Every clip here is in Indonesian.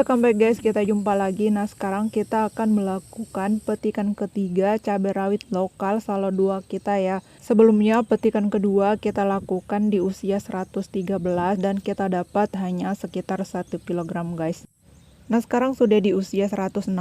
Welcome back guys, kita jumpa lagi. Nah sekarang kita akan melakukan petikan ketiga cabai rawit lokal Salo 2 kita ya. Sebelumnya petikan kedua kita lakukan di usia 113 dan kita dapat hanya sekitar 1 kg guys. Nah sekarang sudah di usia 116.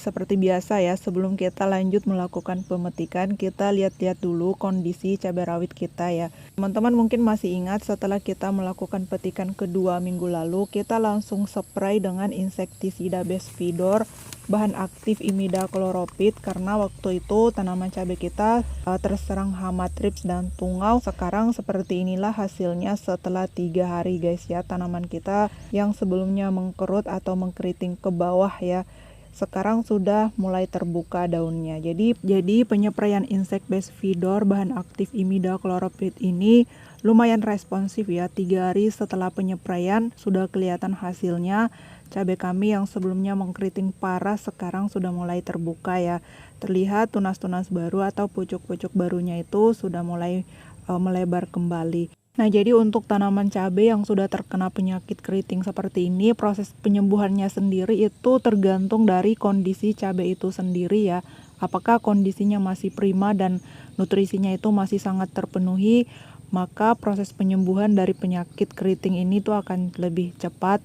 Seperti biasa ya, sebelum kita lanjut melakukan pemetikan, kita lihat-lihat dulu kondisi cabai rawit kita ya. Teman-teman mungkin masih ingat setelah kita melakukan petikan kedua minggu lalu, kita langsung spray dengan insektisida Bestvidor bahan aktif imidacloroprid, karena waktu itu tanaman cabai kita terserang hama trips dan tungau. Sekarang seperti inilah hasilnya setelah 3 hari guys ya. Tanaman kita yang sebelumnya mengkerut atau mengkeriting ke bawah ya, sekarang sudah mulai terbuka daunnya. Jadi penyepraian insek Bestvidor bahan aktif imidacloroprid ini lumayan responsif ya. 3 hari setelah penyepraian sudah kelihatan hasilnya. Cabai kami yang sebelumnya mengkeriting parah sekarang sudah mulai terbuka ya. Terlihat tunas-tunas baru atau pucuk-pucuk barunya itu sudah mulai melebar kembali. Nah jadi untuk tanaman cabai yang sudah terkena penyakit keriting seperti ini, proses penyembuhannya sendiri itu tergantung dari kondisi cabai itu sendiri ya. Apakah kondisinya masih prima dan nutrisinya itu masih sangat terpenuhi, maka proses penyembuhan dari penyakit keriting ini tuh akan lebih cepat.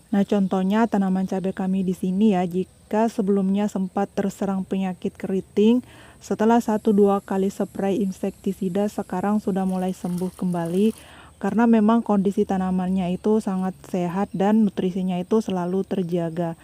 Nah, contohnya tanaman cabai kami di sini ya, jika sebelumnya sempat terserang penyakit keriting, setelah 1-2 kali spray insektisida sekarang sudah mulai sembuh kembali, karena memang kondisi tanamannya itu sangat sehat dan nutrisinya itu selalu terjaga.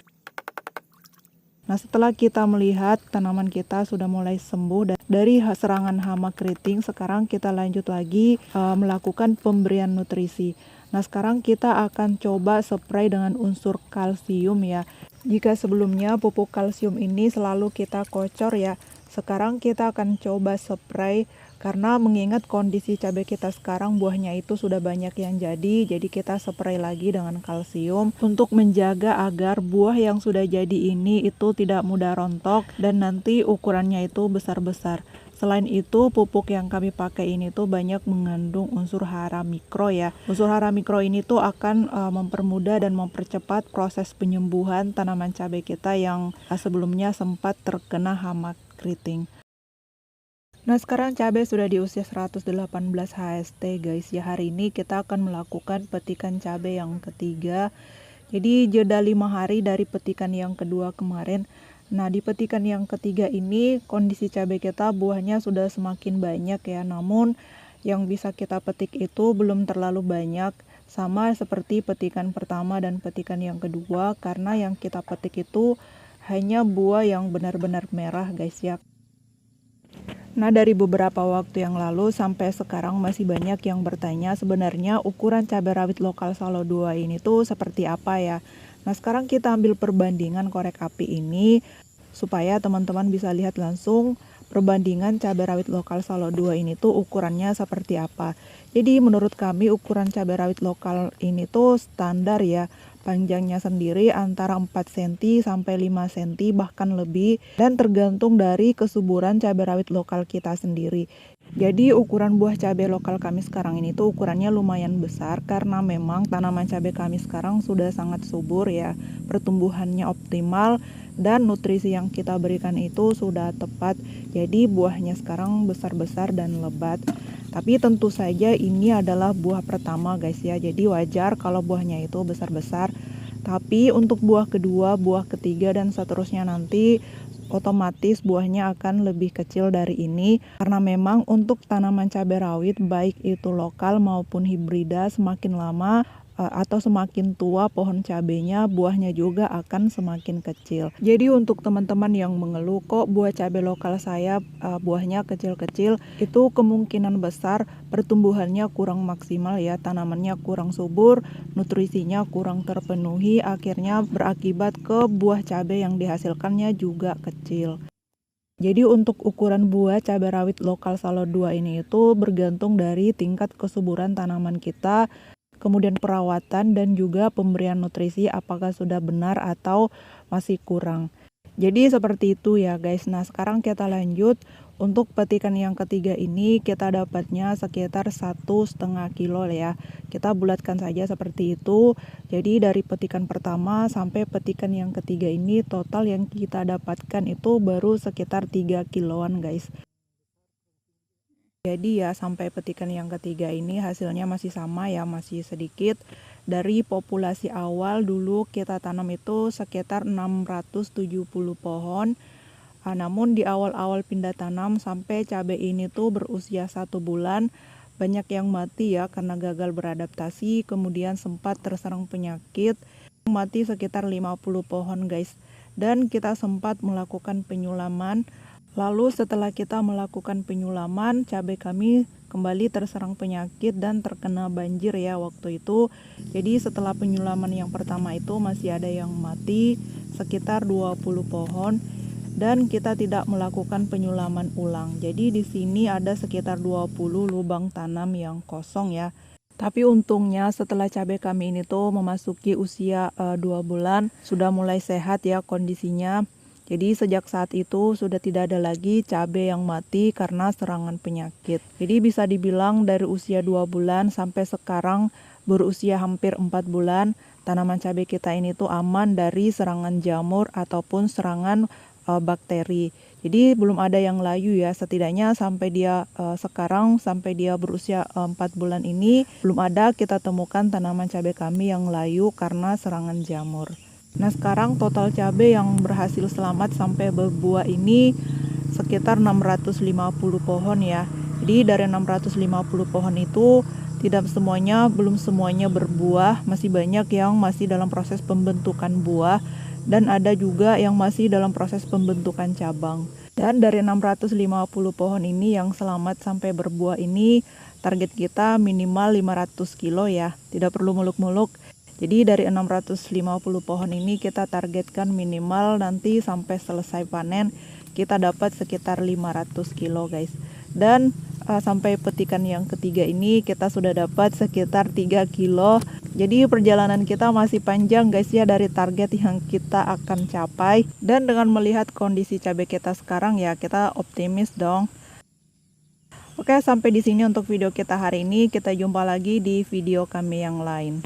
Nah, setelah kita melihat tanaman kita sudah mulai sembuh dari serangan hama keriting, sekarang kita lanjut lagi melakukan pemberian nutrisi. Nah, sekarang kita akan coba spray dengan unsur kalsium ya. Jika sebelumnya pupuk kalsium ini selalu kita kocor ya, sekarang kita akan coba spray, karena mengingat kondisi cabai kita sekarang buahnya itu sudah banyak yang jadi kita spray lagi dengan kalsium untuk menjaga agar buah yang sudah jadi ini itu tidak mudah rontok dan nanti ukurannya itu besar-besar. Selain itu, pupuk yang kami pakai ini tuh banyak mengandung unsur hara mikro ya. Unsur hara mikro ini tuh akan mempermudah dan mempercepat proses penyembuhan tanaman cabai kita yang sebelumnya sempat terkena hama keriting. Nah sekarang cabai sudah di usia 118 HST guys ya. Hari ini kita akan melakukan petikan cabai yang ketiga. Jadi jeda 5 hari dari petikan yang kedua kemarin. Nah di petikan yang ketiga ini kondisi cabai kita buahnya sudah semakin banyak ya, namun yang bisa kita petik itu belum terlalu banyak, sama seperti petikan pertama dan petikan yang kedua, karena yang kita petik itu hanya buah yang benar-benar merah guys ya. Nah dari beberapa waktu yang lalu sampai sekarang masih banyak yang bertanya sebenarnya ukuran cabai rawit lokal Salo 2 ini tuh seperti apa ya. Nah sekarang kita ambil perbandingan korek api ini supaya teman-teman bisa lihat langsung perbandingan cabai rawit lokal Salo 2 ini tuh ukurannya seperti apa. Jadi menurut kami ukuran cabai rawit lokal ini tuh standar ya. Panjangnya sendiri antara 4 cm sampai 5 cm bahkan lebih, dan tergantung dari kesuburan cabai rawit lokal kita sendiri. Jadi ukuran buah cabai lokal kami sekarang ini tuh ukurannya lumayan besar, karena memang tanaman cabai kami sekarang sudah sangat subur ya, pertumbuhannya optimal dan nutrisi yang kita berikan itu sudah tepat. Jadi buahnya sekarang besar-besar dan lebat. Tapi tentu saja ini adalah buah pertama guys ya, jadi wajar kalau buahnya itu besar-besar. Tapi untuk buah kedua, buah ketiga dan seterusnya nanti otomatis buahnya akan lebih kecil dari ini, karena memang untuk tanaman cabai rawit baik itu lokal maupun hibrida, semakin lama atau semakin tua pohon cabenya, buahnya juga akan semakin kecil. Jadi untuk teman-teman yang mengeluh kok buah cabai lokal saya buahnya kecil-kecil, itu kemungkinan besar pertumbuhannya kurang maksimal ya, tanamannya kurang subur, nutrisinya kurang terpenuhi, akhirnya berakibat ke buah cabai yang dihasilkannya juga kecil. Jadi untuk ukuran buah cabai rawit lokal Salo 2 ini itu bergantung dari tingkat kesuburan tanaman kita, kemudian perawatan dan juga pemberian nutrisi apakah sudah benar atau masih kurang. Jadi seperti itu ya guys. Nah sekarang kita lanjut Untuk petikan yang ketiga ini kita dapatnya sekitar 1,5 kilo ya. Kita bulatkan saja seperti itu. Jadi dari petikan pertama sampai petikan yang ketiga ini total yang kita dapatkan itu baru sekitar 3 kiloan guys. Jadi ya sampai petikan yang ketiga ini hasilnya masih sama ya, masih sedikit. Dari populasi awal dulu kita tanam itu sekitar 670 pohon. Namun di awal-awal pindah tanam sampai cabai ini tuh berusia 1 bulan, banyak yang mati ya karena gagal beradaptasi, kemudian sempat terserang penyakit, mati sekitar 50 pohon guys. Dan kita sempat melakukan penyulaman. Lalu setelah kita melakukan penyulaman, cabai kami kembali terserang penyakit dan terkena banjir ya waktu itu. Jadi setelah penyulaman yang pertama itu masih ada yang mati sekitar 20 pohon. Dan kita tidak melakukan penyulaman ulang. Jadi di sini ada sekitar 20 lubang tanam yang kosong ya. Tapi untungnya setelah cabai kami ini tuh memasuki usia 2 bulan sudah mulai sehat ya kondisinya. Jadi sejak saat itu sudah tidak ada lagi cabai yang mati karena serangan penyakit. Jadi bisa dibilang dari usia 2 bulan sampai sekarang berusia hampir 4 bulan, tanaman cabai kita ini tuh aman dari serangan jamur ataupun serangan bakteri. Jadi belum ada yang layu ya, setidaknya sampai dia sekarang sampai dia berusia 4 bulan ini belum ada kita temukan tanaman cabai kami yang layu karena serangan jamur. Nah sekarang total cabai yang berhasil selamat sampai berbuah ini sekitar 650 pohon ya. Jadi dari 650 pohon itu belum semuanya berbuah, masih banyak yang masih dalam proses pembentukan buah. Dan ada juga yang masih dalam proses pembentukan cabang. Dan dari 650 pohon ini yang selamat sampai berbuah ini, target kita minimal 500 kilo ya, tidak perlu muluk-muluk. Jadi dari 650 pohon ini kita targetkan minimal nanti sampai selesai panen kita dapat sekitar 500 kilo guys. Dan sampai petikan yang ketiga ini kita sudah dapat sekitar 3 kilo. Jadi perjalanan kita masih panjang guys ya dari target yang kita akan capai. Dan dengan melihat kondisi cabai kita sekarang ya kita optimis dong. Oke, sampai di sini untuk video kita hari ini. Kita jumpa lagi di video kami yang lain.